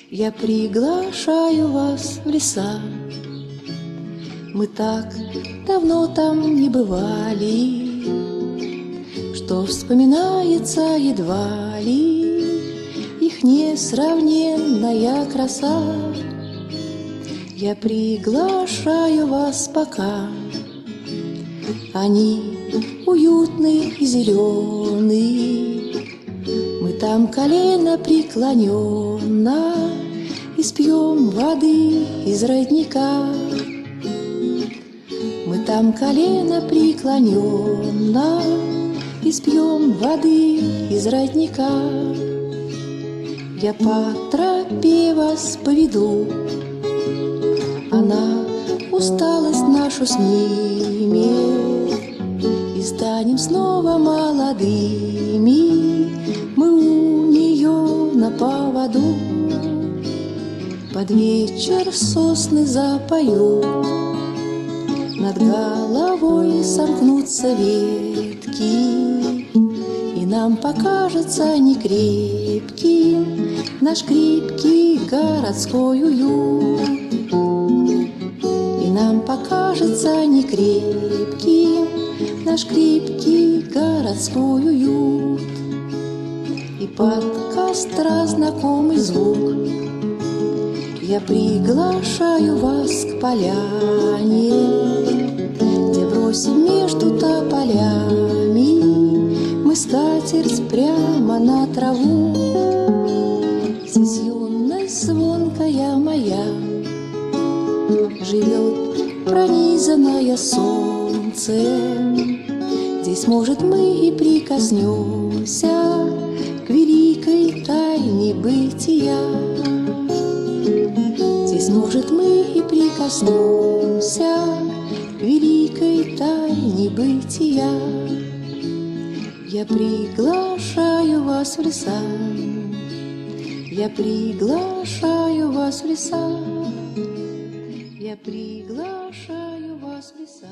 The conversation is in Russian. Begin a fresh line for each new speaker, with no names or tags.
Я приглашаю вас в леса. Мы так давно там не бывали, что вспоминается едва ли их несравненная краса. Я приглашаю вас пока. Они уютные и зеленые, мы там колено преклоненно испьем воды из родника. Мы там колено преклоненно испьем воды из родника. Я по тропе вас поведу, она усталость нашу снимет, и станем снова молодыми. Мы у нее на поводу, под вечер сосны запоют, над головой сомкнутся ветки, и нам покажется некрепким наш крепкий городской уют. И нам покажется некрепким наш крепкий городской уют. И под костра знакомый звук я приглашаю вас к поляне, где бросим между тополями мы скатерть прямо на траву. Здесь юность звонкая моя живет, пронизанная солнцем. Здесь, может, мы и прикоснемся к великой тайне бытия. Здесь, может, мы и прикоснемся к великой тайне бытия. Я приглашаю вас в леса, я приглашаю вас в леса, я приглашаю вас в леса.